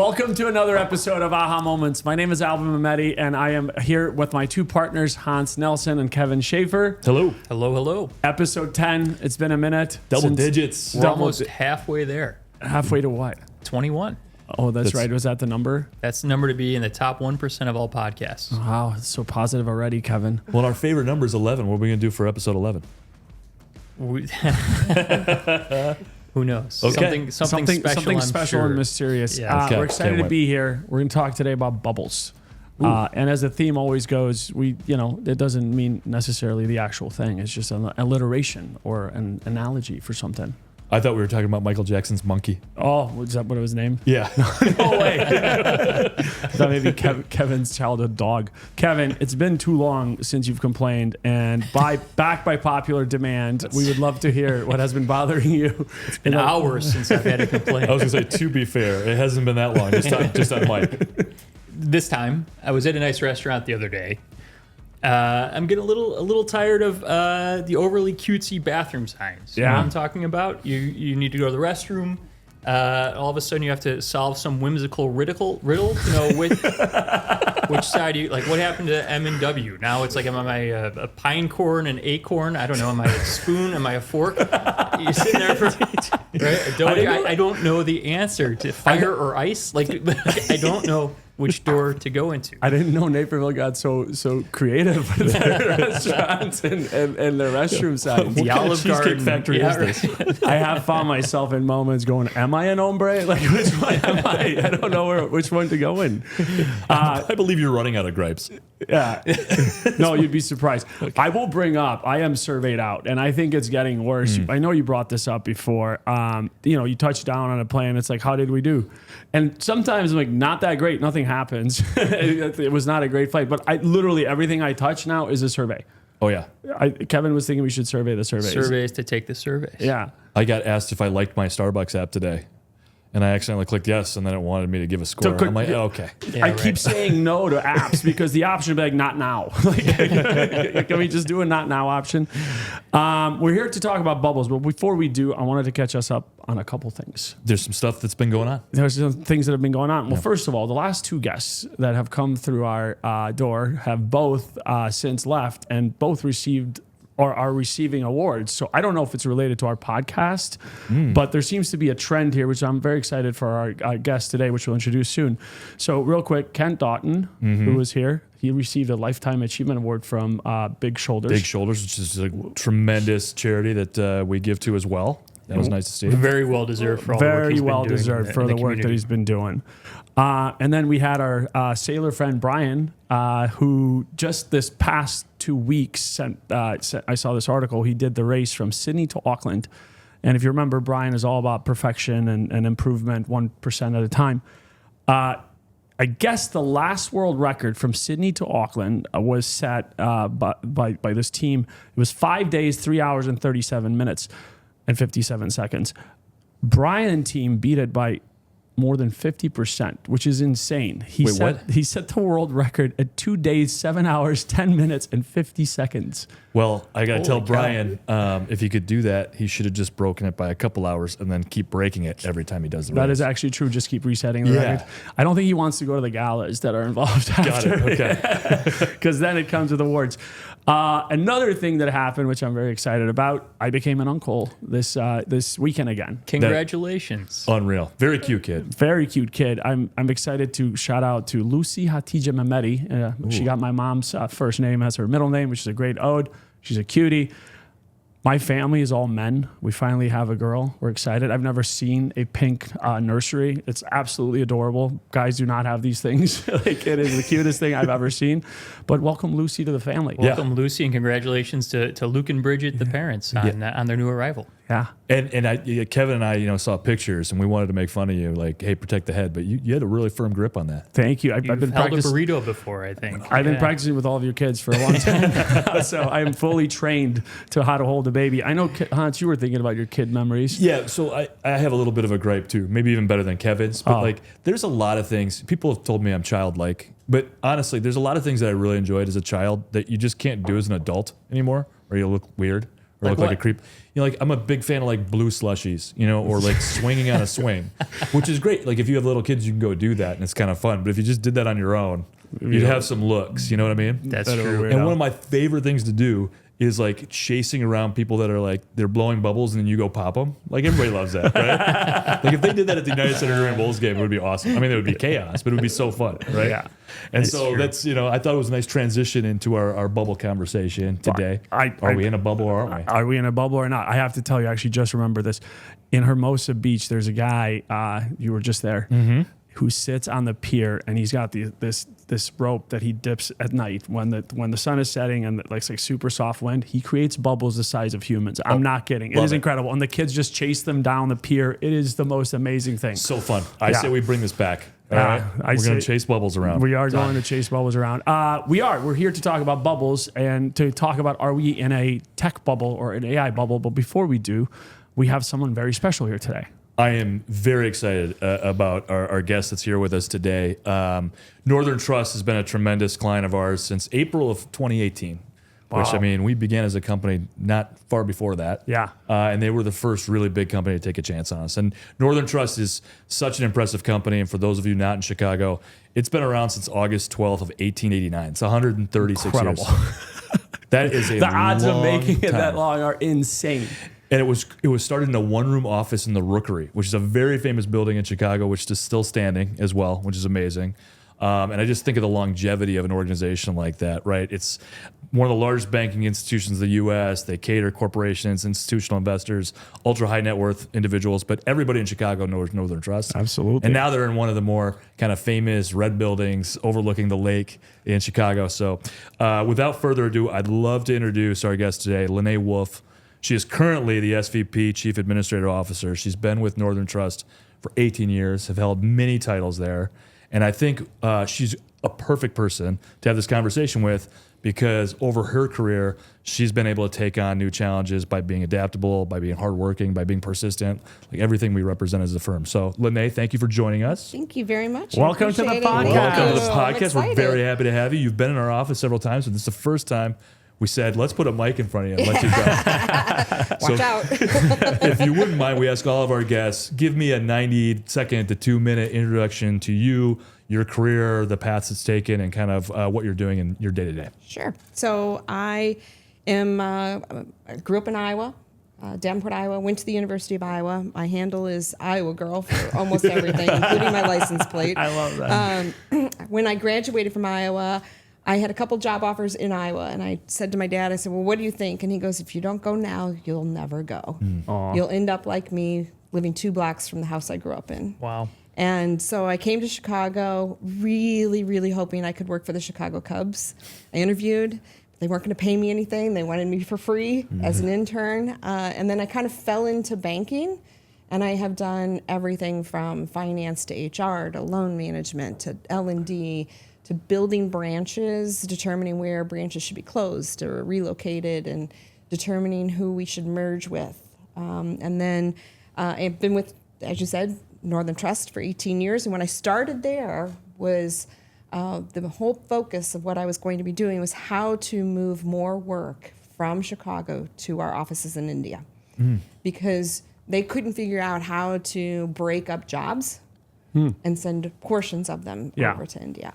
Welcome to another episode of AhHa Moments. My name is Alban, and I am here with my two partners, Hans Nelson and Kevin Schaefer. Hello. Hello, hello. Episode 10. It's been a minute. Double digits. We're almost halfway there. Halfway to what? 21. Oh, that's right. Was that the number? That's the number to be in the top 1% of all podcasts. Wow, it's so positive already, Kevin. Well, our favorite number is 11. What are we going to do for episode 11? Who knows? Okay. Something special, I'm special sure. and mysterious. Yeah. Okay. We're excited Can't to wait. be here. We're going to talk today about bubbles. And as the theme always goes, it doesn't mean necessarily the actual thing. It's just an alliteration or an analogy for something. I thought we were talking about Michael Jackson's monkey. Oh, was that what it was named? Yeah. No way. That may be Kevin's childhood dog. Kevin, it's been too long since you've complained, and back by popular demand, we would love to hear what has been bothering you. It's been hours since I've had a complaint. I was going to say, to be fair, it hasn't been that long. Just on mic. This time, I was at a nice restaurant the other day. I'm getting a little tired of the overly cutesy bathroom signs. You know what I'm talking about? You need to go to the restroom. All of a sudden, you have to solve some whimsical riddle to know which side you like. What happened to M and W? Now it's like, am I a pine corn, an acorn? I don't know. Am I a spoon? Am I a fork? You're sitting there for right. I don't know the answer to fire or ice. Like I don't know which door to go into. I didn't know Naperville got so creative with their restaurants and their restroom signs. The Olive Cheesecake Garden Factory is this? right. I have found myself in moments going, am I an hombre? Like, which one am I? I don't know which one to go in. I believe you're running out of gripes. Yeah. No, you'd be surprised. Okay. I will bring up, I am surveyed out, and I think it's getting worse. I know you brought this up before. You touch down on a plane, it's like, how did we do? And sometimes I'm like, not that great, nothing happens. It was not a great flight, but literally everything I touch now is a survey. Oh, yeah. Kevin was thinking we should survey the surveys. Surveys to take the surveys. Yeah. I got asked if I liked my Starbucks app today. And I accidentally clicked yes, and then it wanted me to give a score. I'm like, okay. Yeah, I keep saying no to apps because the option would be like, not now. Can we just do a not now option? We're here to talk about bubbles, but before we do, I wanted to catch us up on a couple things. There's some stuff that's been going on. There's some things that have been going on. Well, first of all, the last two guests that have come through our door have both since left and both received or are receiving awards. So I don't know if it's related to our podcast, but there seems to be a trend here, which I'm very excited for our guest today, which we'll introduce soon. So real quick, Kent Doughton, who was here, he received a Lifetime Achievement Award from Big Shoulders. Big Shoulders, which is a tremendous charity that we give to as well. That was nice to see. Very well deserved for all the work Very he's well been doing deserved for the work that he's been doing. And then we had our sailor friend Brian, who just this past 2 weeks sent. I saw this article. He did the race from Sydney to Auckland, and if you remember, Brian is all about perfection and improvement, 1% at a time. I guess the last world record from Sydney to Auckland was set by this team. It was 5 days, 3 hours, and 37 minutes. And 57 seconds. Brian and team beat it by more than 50%, which is insane. He set the world record at 2 days, 7 hours, 10 minutes, and 50 seconds. Well, I got to tell cow. Brian, if he could do that, he should have just broken it by a couple hours and then keep breaking it every time he does the race. That is actually true. Just keep resetting the record. I don't think he wants to go to the galas that are involved after. Got it. Okay. Because then it comes with awards. Another thing that happened, which I'm very excited about, I became an uncle this weekend again. Congratulations. Unreal. Very cute kid. Very cute kid. I'm excited to shout out to Lucy Hatija Mehmeti. She got my mom's first name as her middle name, which is a great ode. She's a cutie. My family is all men. We finally have a girl. We're excited. I've never seen a pink nursery. It's absolutely adorable. Guys do not have these things. Like, it is the cutest thing I've ever seen. But welcome Lucy to the family. Welcome Lucy, and congratulations to Luke and Bridget, the parents, on their new arrival. Yeah. And Kevin and I, saw pictures, and we wanted to make fun of you, like, hey, protect the head. But you had a really firm grip on that. Thank you. I've You've been held practicing. a burrito before, I think. I've been practicing with all of your kids for a long time. So I am fully trained to how to hold a baby. I know, Hans, you were thinking about your kid memories. Yeah, so I have a little bit of a gripe, too. Maybe even better than Kevin's. But, there's a lot of things. People have told me I'm childlike. But honestly, there's a lot of things that I really enjoyed as a child that you just can't do as an adult anymore, or you look weird, or Like look like what? a creep. You know, like I'm a big fan of like blue slushies, you know, or like swinging on a swing, which is great. Like if you have little kids, you can go do that and it's kind of fun. But if you just did that on your own, you'd have some looks, you know what I mean? That's That are true. weird. And one of my favorite things to do is like chasing around people that are like, they're blowing bubbles and then you go pop them. Like everybody loves that, right? Like if they did that at the United Center during Bulls game, it would be awesome. I mean, it would be chaos, but it would be so fun, right? Yeah. And It's so true. that's, you know, I thought it was a nice transition into our bubble conversation today. Are we in a bubble or aren't we? Are we in a bubble or not? I have to tell you, I actually just remember this. In Hermosa Beach, there's a guy, you were just there, who sits on the pier and he's got this rope that he dips at night when the sun is setting and like super soft wind. He creates bubbles the size of humans. I'm not kidding. It is incredible. And the kids just chase them down the pier. It is the most amazing thing. So fun. I say we bring this back. All right? I We're going say- to chase bubbles around. We are going to chase bubbles around. We're here to talk about bubbles and to talk about, are we in a tech bubble or an AI bubble? But before we do, we have someone very special here today. I am very excited about our guest that's here with us today. Northern Trust has been a tremendous client of ours since April of 2018, which, I mean, we began as a company not far before that. Yeah. And they were the first really big company to take a chance on us. And Northern Trust is such an impressive company. And for those of you not in Chicago, it's been around since August 12th of 1889. It's 136 Incredible. years. That is a The odds of long making it time. that long are insane. And it was started in a one-room office in the Rookery, which is a very famous building in Chicago, which is still standing as well, which is amazing. And I just think of the longevity of an organization like that, right? It's one of the largest banking institutions in the U.S. They cater corporations, institutional investors, ultra-high net worth individuals, but everybody in Chicago knows Northern Trust. Absolutely. And now they're in one of the more kind of famous red buildings overlooking the lake in Chicago. So without further ado, I'd love to introduce our guest today, Lenee Wolf. She is currently the SVP, Chief Administrative Officer. She's been with Northern Trust for 18 years, have held many titles there. And I think she's a perfect person to have this conversation with because over her career, she's been able to take on new challenges by being adaptable, by being hardworking, by being persistent, like everything we represent as a firm. So, Lenee, thank you for joining us. Thank you very much. I Welcome to the appreciate it. podcast. Welcome to the I'm podcast. We're excited. very happy to have you. You've been in our office several times, but this is the first time we said, let's put a mic in front of you and let you go. Watch out. If you wouldn't mind, we ask all of our guests, give me a 90-second to 2-minute introduction to you, your career, the paths it's taken, and kind of what you're doing in your day-to-day. Sure. So I grew up in Iowa, Davenport, Iowa, went to the University of Iowa. My handle is Iowa Girl for almost everything, including my license plate. I love that. When I graduated from Iowa, I had a couple job offers in Iowa, and I said to my dad, I said, well, what do you think? And he goes, if you don't go now, you'll never go. You'll end up like me, living 2 blocks from the house I grew up in. Wow. And so I came to Chicago really, really hoping I could work for the Chicago Cubs. I interviewed. They weren't going to pay me anything. They wanted me for free as an intern. And then I kind of fell into banking. And I have done everything from finance to HR to loan management to L&D to building branches, determining where branches should be closed or relocated, and determining who we should merge with. And then I've been with, as you said, Northern Trust for 18 years. And when I started there was the whole focus of what I was going to be doing was how to move more work from Chicago to our offices in India. Because they couldn't figure out how to break up jobs and send portions of them over to India.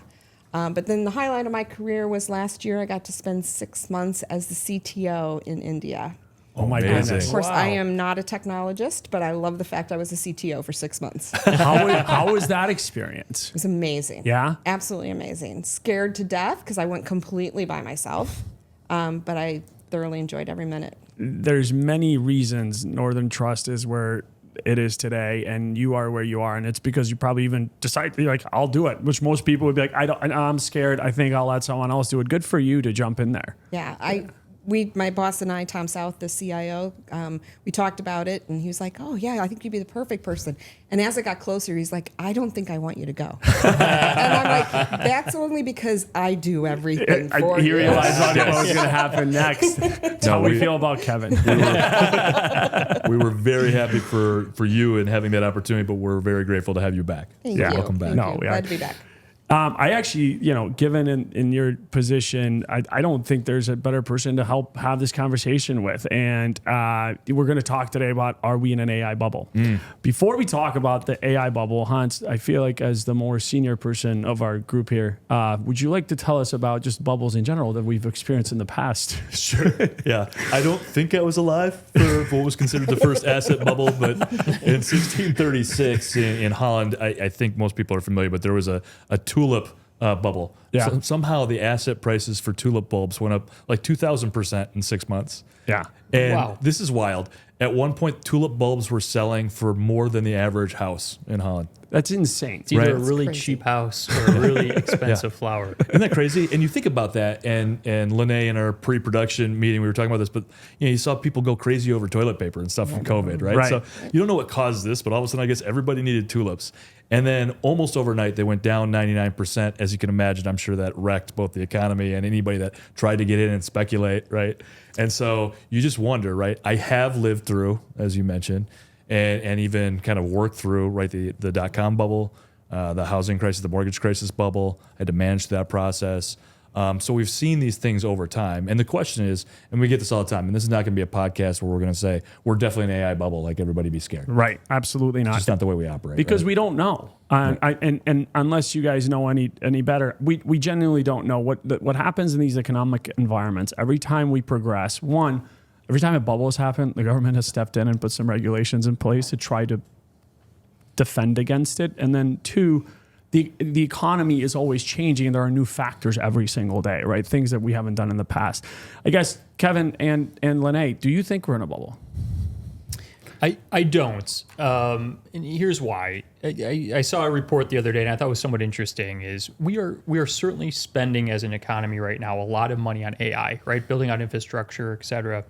But then the highlight of my career was last year I got to spend 6 months as the CTO in India. Oh my Amazing. goodness. Of course, Wow. I am not a technologist, but I love the fact I was a CTO for 6 months. How was that experience? It was amazing. Yeah? Absolutely amazing. Scared to death because I went completely by myself, but I thoroughly enjoyed every minute. There's many reasons Northern Trust is where it is today and you are where you are, and it's because you probably even decided, you're like, I'll do it, which most people would be like, I'm scared, I think I'll let someone else do it. Good for you to jump in there. Yeah, my boss and I, Tom South, the CIO, we talked about it, and he was like, "Oh yeah, I think you'd be the perfect person." And as it got closer, he's like, "I don't think I want you to go." And I'm like, "That's only because I do everything for He you." realized what was going to happen next. That's how we we- feel about Kevin. We were very happy for you and having that opportunity, but we're very grateful to have you back. Thank Yeah. you. Welcome back. Thank No, you. we are. Glad to be back. I actually, given in your position, I don't think there's a better person to help have this conversation with. And we're going to talk today about, are we in an AI bubble? Before we talk about the AI bubble, Hans, I feel like as the more senior person of our group here, would you like to tell us about just bubbles in general that we've experienced in the past? Sure. Yeah. I don't think I was alive for what was considered the first asset bubble, but in 1636 in Holland, I think most people are familiar, but there was a tulip bubble. Yeah. So somehow the asset prices for tulip bulbs went up like 2,000% in 6 months. Yeah. And Wow. this is wild. At one point, tulip bulbs were selling for more than the average house in Holland. That's insane. It's either Right. a really Crazy. cheap house or a really expensive flower. Isn't that crazy? And you think about that, and Lenee in our pre-production meeting, we were talking about this, but you saw people go crazy over toilet paper and stuff from COVID, right? Right. So you don't know what caused this, but all of a sudden, I guess everybody needed tulips. And then almost overnight, they went down 99%. As you can imagine, I'm sure that wrecked both the economy and anybody that tried to get in and speculate, right? And so you just wonder, right? I have lived through, as you mentioned, and even kind of worked through, right, the dot-com bubble, the housing crisis, the mortgage crisis bubble. I had to manage that process. So we've seen these things over time. And the question is, and we get this all the time, and this is not going to be a podcast where we're going to say, we're definitely an AI bubble, like everybody be scared. Right. Absolutely not. It's not the way we operate. Because right? we don't know. And unless you guys know any better, we genuinely don't know what happens in these economic environments. Every time we progress, every time a bubble has happened, the government has stepped in and put some regulations in place to try to defend against it. And then two, the economy is always changing and there are new factors every single day, right? Things that we haven't done in the past. I guess, Kevin and Lenee, do you think we're in a bubble? I don't. And here's why. I saw a report the other day, and I thought it was somewhat interesting. Is we are certainly spending as an economy right now a lot of money on AI, right? Building out infrastructure, et cetera.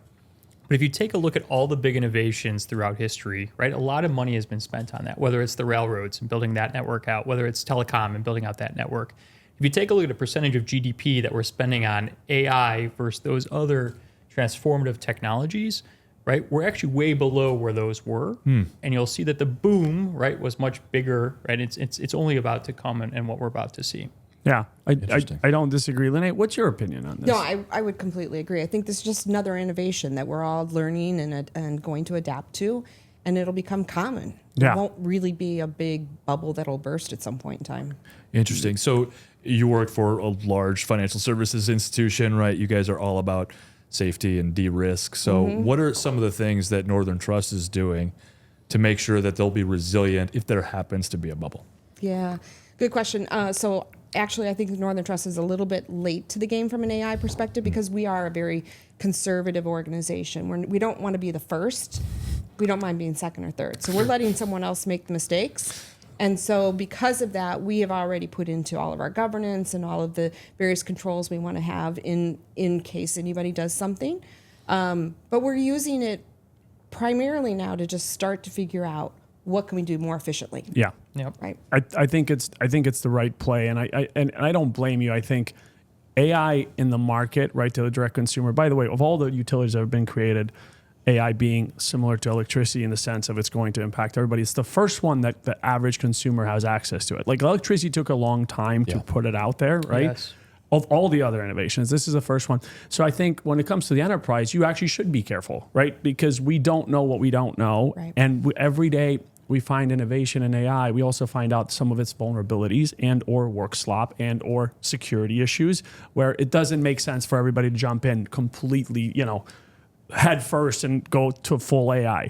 But if you take a look at all the big innovations throughout history, right, a lot of money has been spent on that. Whether it's the railroads and building that network out, whether it's telecom and building out that network. If you take a look at a percentage of GDP that we're spending on AI versus those other transformative technologies, right, we're actually way below where those were. And you'll see that the boom, right, was much bigger, right? It's only about to come and what we're about to see. Yeah, Interesting. I don't disagree. Lenee, what's your opinion on this? No, I would completely agree. I think this is just another innovation that we're all learning and going to adapt to, and it'll become common. Yeah. It won't really be a big bubble that'll burst at some point in time. Interesting. So you work for a large financial services institution, right? You guys are all about safety and de-risk. So what are some of the things that Northern Trust is doing to make sure that they'll be resilient if there happens to be a bubble? Yeah, good question. So actually, I think Northern Trust is a little bit late to the game from an AI perspective because we are a very conservative organization. We don't want to be the first. We don't mind being second or third. So we're letting someone else make the mistakes. And so because of that, we have already put into all of our governance and all of the various controls we want to have in case anybody does something. But we're using it primarily now to just start to figure out what can we do more efficiently. Yeah. Yep. Right. I think it's the right play, and I don't blame you. I think AI in the market, right, to the direct consumer. By the way, of all the utilities that have been created, AI being similar to electricity in the sense of it's going to impact everybody. It's the first one that the average consumer has access to it. Like electricity took a long time to put it out there, right? Yes. Of all the other innovations, this is the first one. So I think when it comes to the enterprise, you actually should be careful, right? Because we don't know what we don't know. Right. And every day we find innovation in AI. We also find out some of its vulnerabilities and or work slop and or security issues where it doesn't make sense for everybody to jump in completely, head first and go to full AI.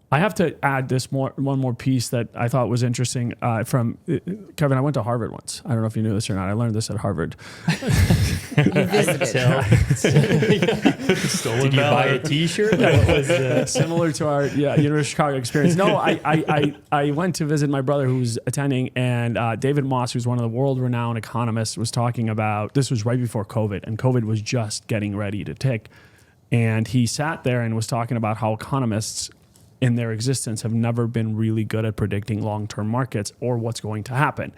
I have to add one more piece that I thought was interesting from Kevin. I went to Harvard once. I don't know if you knew this or not. I learned this at Harvard. You visited. Did you buy a T-shirt? What was Similar to our University of Chicago experience. No, I went to visit my brother who was attending, and David Moss, who's one of the world-renowned economists, was talking about, this was right before COVID, and COVID was just getting ready to tick. And he sat there and was talking about how economists in their existence have never been really good at predicting long-term markets or what's going to happen.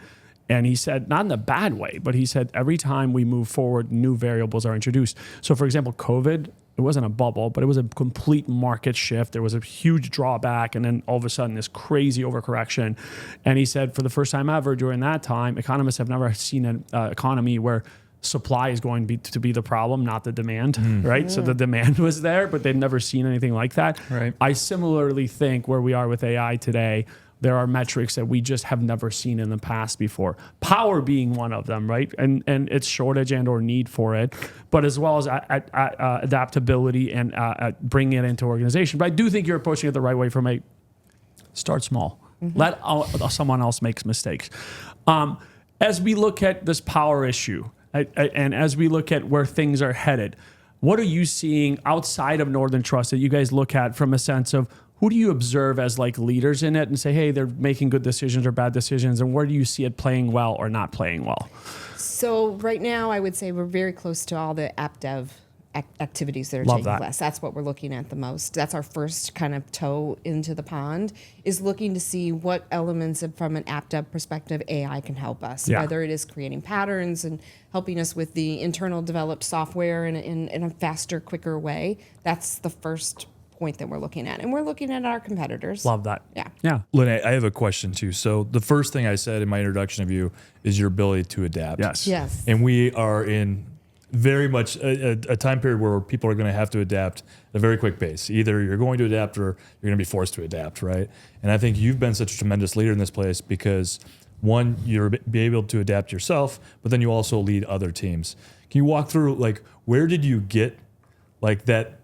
And he said, not in a bad way, but he said every time we move forward, new variables are introduced. So for example, COVID it wasn't a bubble, but it was a complete market shift. There was a huge drawback, and then all of a sudden this crazy overcorrection. And he said, for the first time ever during that time, economists have never seen an economy where supply is going to be the problem, not the demand, right? So the demand was there, but they'd never seen anything like that. Right. I similarly think where we are with AI today, there are metrics that we just have never seen in the past before. Power being one of them, right? And its shortage and or need for it, but as well as adaptability and bringing it into organization. But I do think you're approaching it the right way from a start small. Let someone else make mistakes. As we look at this power issue, and as we look at where things are headed, what are you seeing outside of Northern Trust that you guys look at from a sense of who do you observe as like leaders in it and say, hey, they're making good decisions or bad decisions, and where do you see it playing well or not playing well? So right now, I would say we're very close to all the app dev activities that are taking place. That's what we're looking at the most. That's our first kind of toe into the pond, is looking to see what elements from an app dev perspective AI can help us, whether it is creating patterns and helping us with the internal developed software in a faster, quicker way. That's the first point that we're looking at. And we're looking at our competitors. Love that. Yeah. Lenee, I have a question too. So the first thing I said in my introduction of you is your ability to adapt. Yes. And we are in very much a time period where people are going to have to adapt at a very quick pace. Either you're going to adapt or you're going to be forced to adapt, right? And I think you've been such a tremendous leader in this place because, one, you're be able to adapt yourself, but then you also lead other teams. Can you walk through, like, where did you get like that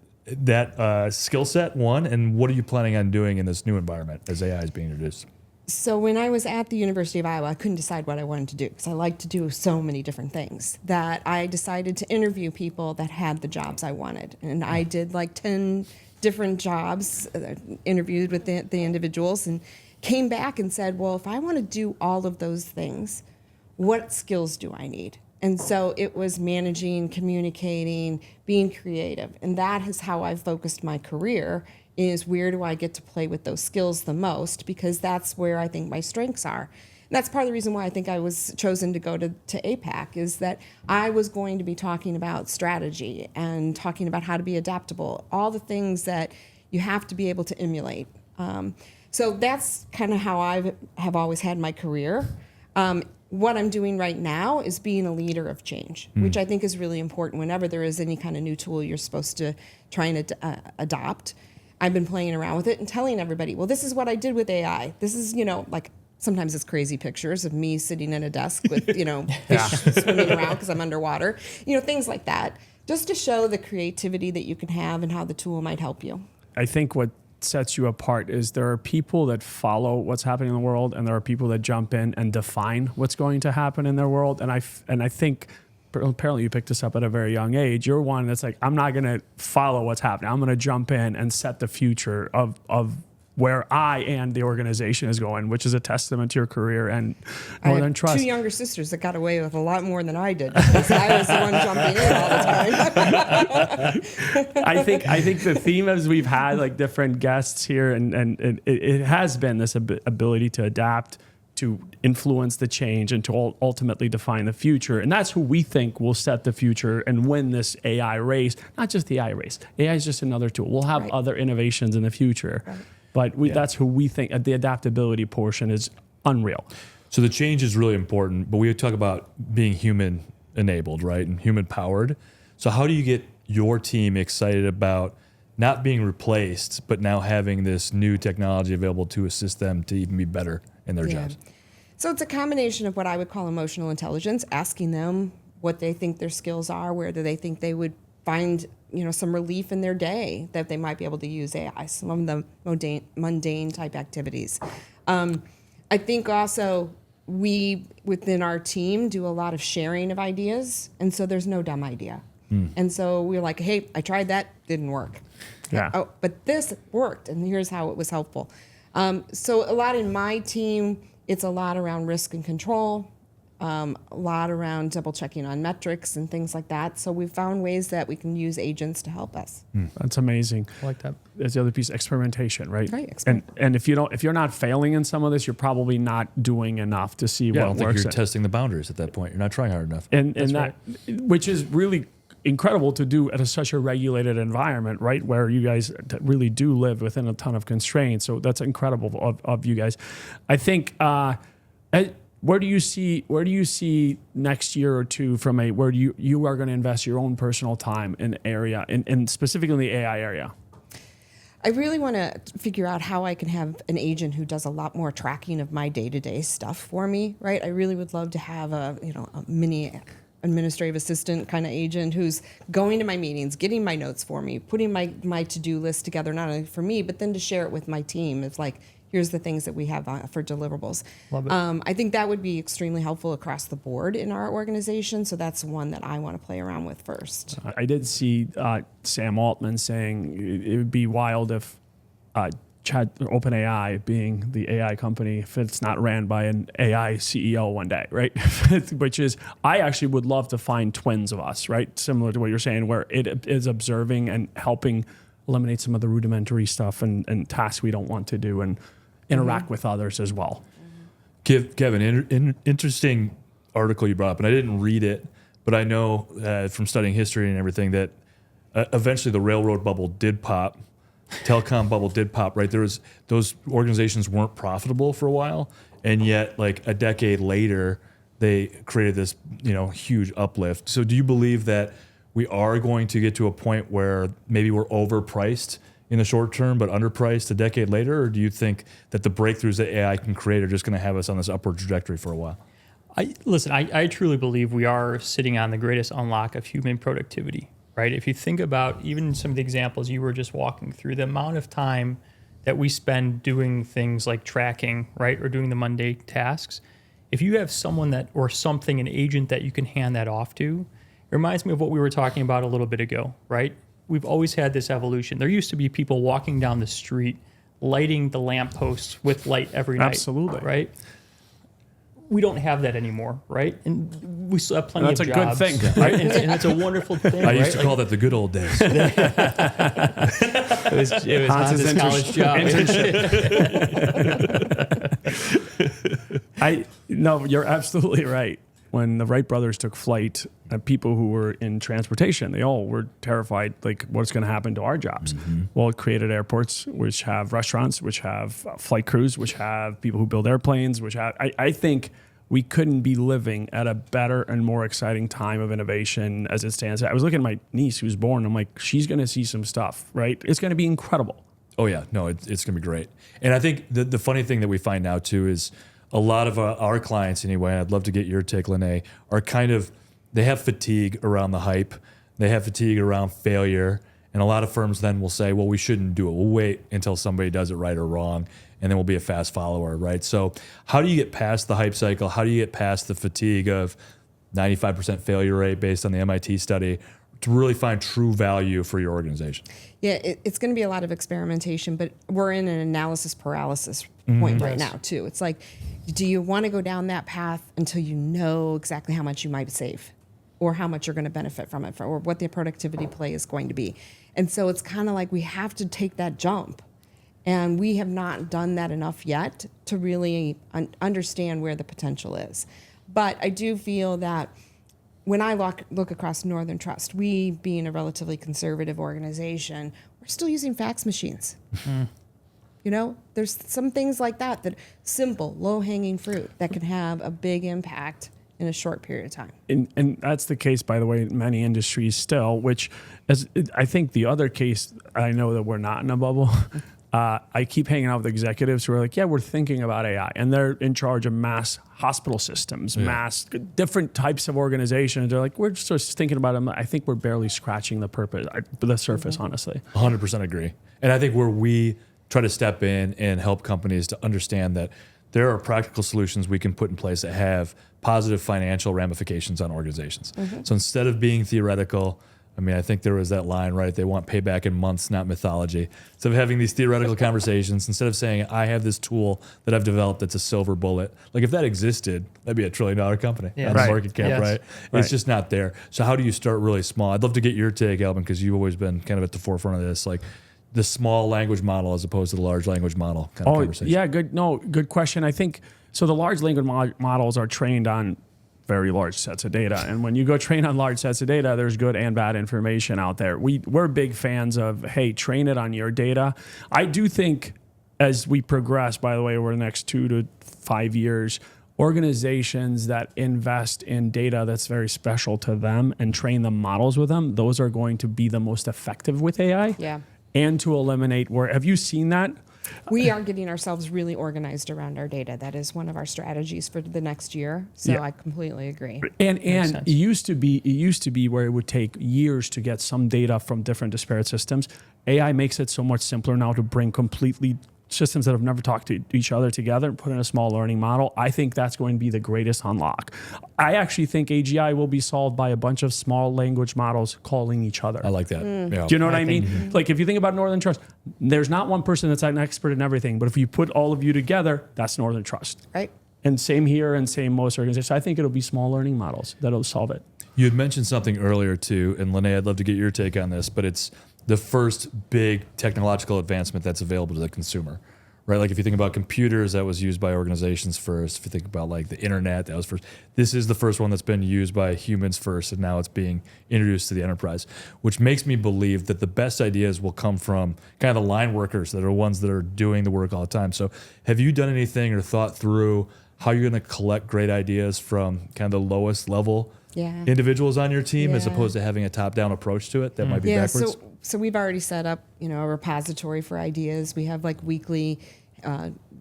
skill set, one, and what are you planning on doing in this new environment as AI is being introduced? So when I was at the University of Iowa, I couldn't decide what I wanted to do because I like to do so many different things that I decided to interview people that had the jobs I wanted. And I did like 10 different jobs, interviewed with the individuals, and came back and said, well, if I want to do all of those things, what skills do I need? And so it was managing, communicating, being creative. And that is how I've focused my career, is where do I get to play with those skills the most, because that's where I think my strengths are. And that's part of the reason why I think I was chosen to go to AhHa, is that I was going to be talking about strategy and talking about how to be adaptable, all the things that you have to be able to emulate. So that's kind of how I have always had my career. What I'm doing right now is being a leader of change, which I think is really important whenever there is any kind of new tool you're supposed to try and adopt. I've been playing around with it and telling everybody, well, this is what I did with AI. This is, like sometimes it's crazy pictures of me sitting at a desk with, fish swimming around because I'm underwater, things like that, just to show the creativity that you can have and how the tool might help you. I think what sets you apart is there are people that follow what's happening in the world, and there are people that jump in and define what's going to happen in their world. And I think apparently you picked this up at a very young age. You're one that's like, I'm not going to follow what's happening. I'm going to jump in and set the future of where I and the organization is going, which is a testament to your career and Northern Trust. 2 younger sisters that got away with a lot more than I did, because I was the one jumping in all the time. I think the theme as we've had like different guests here, and it has been this ability to adapt, to influence the change, and to ultimately define the future. And that's who we think will set the future and win this AI race. Not just the AI race. AI is just another tool. We'll have other innovations in the future. Right. But that's who we think the adaptability portion is unreal. So the change is really important, but we talk about being human enabled, right? And human powered. So how do you get your team excited about not being replaced, but now having this new technology available to assist them to even be better in their jobs? So it's a combination of what I would call emotional intelligence, asking them what they think their skills are, where do they think they would find some relief in their day that they might be able to use AI, some of the mundane type activities. I think also we, within our team, do a lot of sharing of ideas, and so there's no dumb idea. And so we're like, hey, I tried that, didn't work. Yeah. Oh, but this worked, and here's how it was helpful. So a lot in my team, it's a lot around risk and control, a lot around double checking on metrics and things like that. So we've found ways that we can use agents to help us. That's amazing. I like that. There's the other piece, experimentation, right? Right. And if you're not failing in some of this, you're probably not doing enough to see I don't what think works. you're testing the boundaries at that point. You're not trying hard enough. And that, which is really incredible to do at such a regulated environment, right? Where you guys really do live within a ton of constraints. So that's incredible of you guys. I think, where do you see next year or two from where you are going to invest your own personal time in area, and specifically in the AI area? I really want to figure out how I can have an agent who does a lot more tracking of my day-to-day stuff for me, right? I really would love to have a mini administrative assistant kind of agent who's going to my meetings, getting my notes for me, putting my to-do list together, not only for me, but then to share it with my team. It's like, here's the things that we have for deliverables. Love it. I think that would be extremely helpful across the board in our organization. So that's one that I want to play around with first. I did see Sam Altman saying it would be wild if OpenAI, being the AI company, if it's not ran by an AI CEO one day, right? Which is, I actually would love to find twins of us, right? Similar to what you're saying, where it is observing and helping eliminate some of the rudimentary stuff and tasks we don't want to do, and interact with others as well. Kevin, interesting article you brought up, and I didn't read it, but I know from studying history and everything that eventually the railroad bubble did pop, telecom bubble did pop, right? Those organizations weren't profitable for a while, and yet like a decade later, they created this huge uplift. So do you believe that we are going to get to a point where maybe we're overpriced in the short term, but underpriced a decade later? Or do you think that the breakthroughs that AI can create are just going to have us on this upward trajectory for a while? I truly believe we are sitting on the greatest unlock of human productivity, right? If you think about even some of the examples you were just walking through, the amount of time that we spend doing things like tracking, right, or doing the mundane tasks, if you have someone or something, an agent that you can hand that off to, it reminds me of what we were talking about a little bit ago, right? We've always had this evolution. There used to be people walking down the street, lighting the lampposts with light every night. Absolutely. Right? We don't have that anymore, right? And we still have plenty of jobs. That's a good thing. Right? And it's a wonderful thing, I used to call that the good old days. It was Hans's college job. No, you're absolutely right. When the Wright brothers took flight, people who were in transportation, they all were terrified, like, what's going to happen to our jobs? Mm-hmm. Well, it created airports, which have restaurants, which have flight crews, which have people who build airplanes, which have, I think we couldn't be living at a better and more exciting time of innovation as it stands. I was looking at my niece who's born. I'm like, she's going to see some stuff, right? It's going to be incredible. Oh, yeah. No, it's going to be great. And I think the funny thing that we find now, too, is a lot of our clients, anyway, I'd love to get your take, Lenee, are they have fatigue around the hype. They have fatigue around failure. And a lot of firms then will say, well, we shouldn't do it. We'll wait until somebody does it right or wrong, and then we'll be a fast follower, right? So how do you get past the hype cycle? How do you get past the fatigue of 95% failure rate based on the MIT study to really find true value for your organization? Yeah, it's going to be a lot of experimentation, but we're in an analysis paralysis point right now, too. It's like, do you want to go down that path until you know exactly how much you might save or how much you're going to benefit from it, or what the productivity play is going to be? And so it's kind of like we have to take that jump. And we have not done that enough yet to really understand where the potential is. But I do feel that when I look across Northern Trust, we being a relatively conservative organization, we're still using fax machines. Mm-hmm. There's some things like that simple, low-hanging fruit that can have a big impact in a short period of time. And that's the case, by the way, in many industries still, which is, I think the other case, I know that we're not in a bubble. I keep hanging out with executives who are like, yeah, we're thinking about AI. And they're in charge of mass hospital systems, mass different types of organizations. They're like, we're just thinking about them. I think we're barely scratching the surface, honestly. 100% agree. And I think where we try to step in and help companies to understand that there are practical solutions we can put in place that have positive financial ramifications on organizations. Mm-hmm. So instead of being theoretical, I think there was that line, right? They want payback in months, not mythology. So having these theoretical conversations, instead of saying, I have this tool that I've developed that's a silver bullet. Like if that existed, that'd be $1 trillion company on the market cap, right? It's just not there. So how do you start really small? I'd love to get your take, Alban, because you've always been kind of at the forefront of this, like the small language model as opposed to the large language model kind of conversation. Yeah, good question. I think, so the large language models are trained on very large sets of data. And when you go train on large sets of data, there's good and bad information out there. We're big fans of, hey, train it on your data. I do think as we progress, by the way, over the next 2 to 5 years, organizations that invest in data that's very special to them and train the models with them, those are going to be the most effective with AI. Yeah. And to eliminate have you seen that? We are getting ourselves really organized around our data. That is one of our strategies for the next year. So Yeah. I completely agree. And it used to be where it would take years to get some data from different disparate systems. AI makes it so much simpler now to bring completely systems that have never talked to each other together and put in a small learning model. I think that's going to be the greatest unlock. I actually think AGI will be solved by a bunch of small language models calling each other. I like that. Yeah. Do you know what I mean? Like if you think about Northern Trust, there's not one person that's an expert in everything, but if you put all of you together, that's Northern Trust. Right. And same here and same most organizations. I think it'll be small learning models that'll solve it. You had mentioned something earlier too, and Lenee, I'd love to get your take on this, but it's the first big technological advancement that's available to the consumer, right? Like if you think about computers, that was used by organizations first. If you think about like the internet, that was first. This is the first one that's been used by humans first, and now it's being introduced to the enterprise, which makes me believe that the best ideas will come from kind of the line workers that are ones that are doing the work all the time. So have you done anything or thought through how you're going to collect great ideas from kind of the lowest level individuals on your team as opposed to having a top-down approach to it that might be backwards? So we've already set up, a repository for ideas. We have like weekly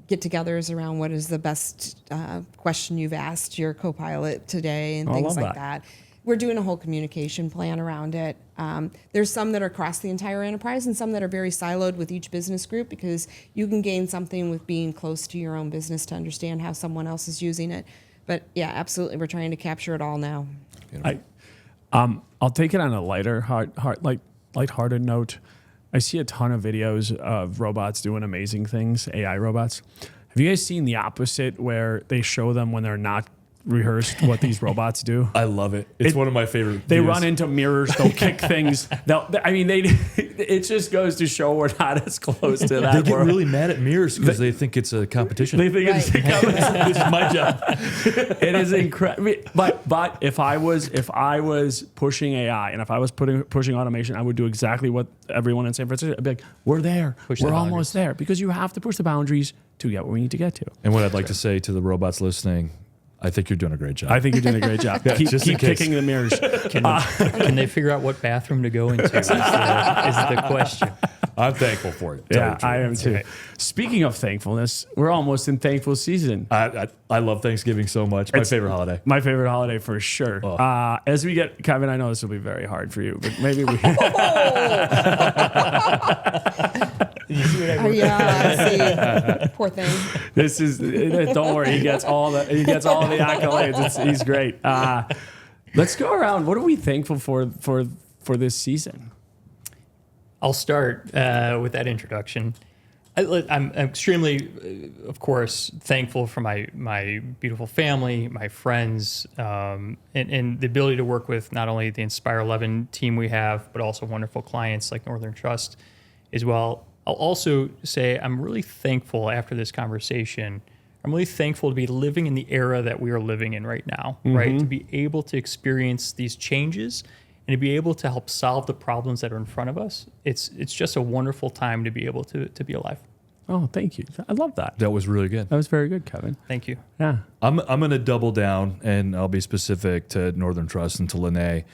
get-togethers around what is the best question you've asked your co-pilot today and things like that. We're doing a whole communication plan around it. There's some that are across the entire enterprise and some that are very siloed with each business group because you can gain something with being close to your own business to understand how someone else is using it. But yeah, absolutely, we're trying to capture it all now. I'll take it on a lighthearted note. I see a ton of videos of robots doing amazing things, AI robots. Have you guys seen the opposite where they show them when they're not rehearsed what these robots do? I love it. It's one of my favorite. They videos. run into mirrors. They'll kick things. It just goes to show we're not as close to that. They get world. really mad at mirrors because they think it's a competition. They think it's a competition. This is my job. It is incredible. But if I was pushing AI and if I was pushing automation, I would do exactly what everyone in San Francisco. I'd be like, we're there. We're almost there because you have to push the boundaries to get where we need to get to. And what I'd like to say to the robots listening, I think you're doing a great job. I think you're doing a great job. Keep kicking the mirrors. Can they figure out what bathroom to go into is the question. I'm thankful for it. Yeah, I am too. Right. Speaking of thankfulness, we're almost in thankful season. I love Thanksgiving so much. It's my favorite holiday. My favorite holiday for sure. Oh. As we get, Kevin, I know this will be very hard for you, but maybe we. Poor thing. This is. Don't worry, he gets all the accolades. He's great. Let's go around. What are we thankful for this season? I'll start with that introduction. I'm extremely, of course, thankful for my beautiful family, my friends, and the ability to work with not only the Inspire 11 team we have, but also wonderful clients like Northern Trust as well. I'll also say I'm really thankful after this conversation. I'm really thankful to be living in the era that we are living in right now, right? To be able to experience these changes and to be able to help solve the problems that are in front of us. It's just a wonderful time to be able to be alive. Oh, thank you. I love that. That was really good. That was very good, Kevin. Thank you. Yeah. I'm going to double down, and I'll be specific to Northern Trust and to Lenee.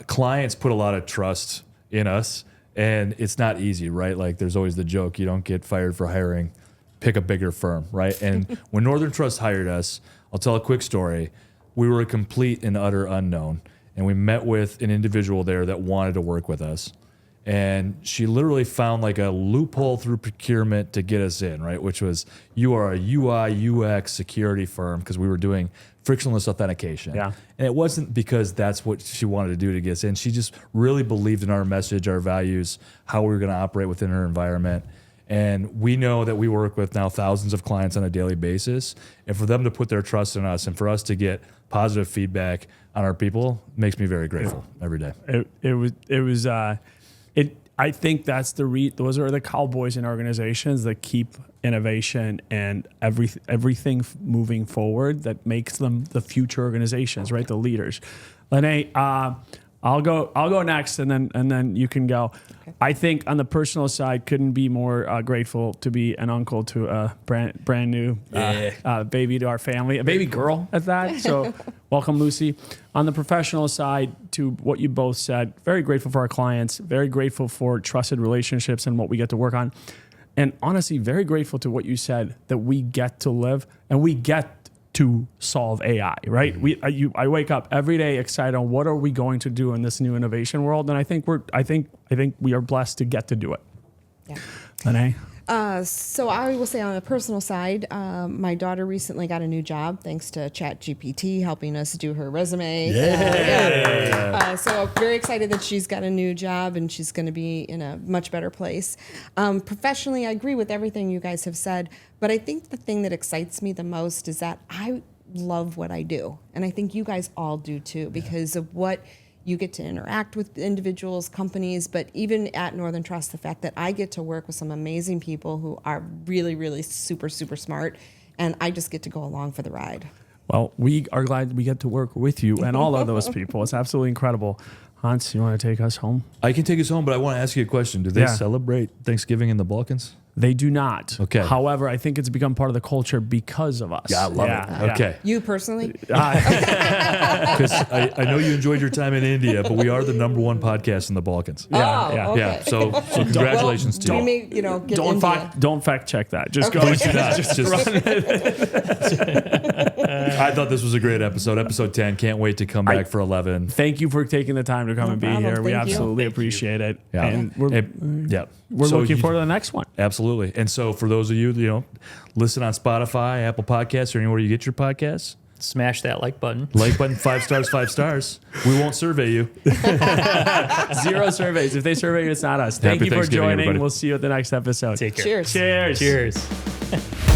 Clients put a lot of trust in us, and it's not easy, right? Like there's always the joke, you don't get fired for hiring, pick a bigger firm, right? And when Northern Trust hired us, I'll tell a quick story. We were a complete and utter unknown, and we met with an individual there that wanted to work with us. And she literally found like a loophole through procurement to get us in, right? Which was, you are a UI, UX security firm, because we were doing frictionless authentication. Yeah. And it wasn't because that's what she wanted to do to get us in. She just really believed in our message, our values, how we were going to operate within her environment. And we know that we work with now thousands of clients on a daily basis. And for them to put their trust in us and for us to get positive feedback on our people makes me very grateful every day. I think that's those are the cowboys in organizations that keep innovation and everything moving forward that makes them the future organizations, right? The leaders. Lenee, I'll go next, and then you can go. Okay. I think on the personal side, couldn't be more grateful to be an uncle to a brand new baby to our family, a baby girl at that. So welcome, Lucy. On the professional side, to what you both said, very grateful for our clients, very grateful for trusted relationships and what we get to work on. And honestly, very grateful to what you said, that we get to live and we get to solve AI, right? I wake up every day excited on what are we going to do in this new innovation world, and I think we are blessed to get to do it. Yeah. Lenee? So I will say on the personal side, my daughter recently got a new job thanks to ChatGPT helping us do her resume. So very excited that she's got a new job and she's going to be in a much better place. Professionally, I agree with everything you guys have said, but I think the thing that excites me the most is that I love what I do. And I think you guys all do too, because of what you get to interact with individuals, companies, but even at Northern Trust, the fact that I get to work with some amazing people who are really, really super, super smart, and I just get to go along for the ride. Well, we are glad we get to work with you and all of those people. It's absolutely incredible. Hans, you want to take us home? I can take us home, but I want to ask you a question. Do they celebrate Thanksgiving in the Balkans? They do not. Okay. However, I think it's become part of the culture because of us. Yeah, I love it. Okay. You personally? Because I know you enjoyed your time in India, but we are the #1 podcast in the Balkans. Okay. Yeah. So congratulations to you. We may, get Don't fact check that. Just go. Please do not. Just run it. I thought this was a great episode. Episode 10. Can't wait to come back for 11. Thank you for taking the time to come and be here. We absolutely appreciate it. Yeah. And we're So looking forward to the next one. Absolutely. And so for those of you, listen on Spotify, Apple Podcasts, or anywhere you get your podcasts. Smash that like button. Like button, 5 stars, 5 stars. We won't survey you. 0 surveys. If they survey you, it's not us. Thank you for joining. Everybody. We'll see you at the next episode. Take care. Cheers. Cheers.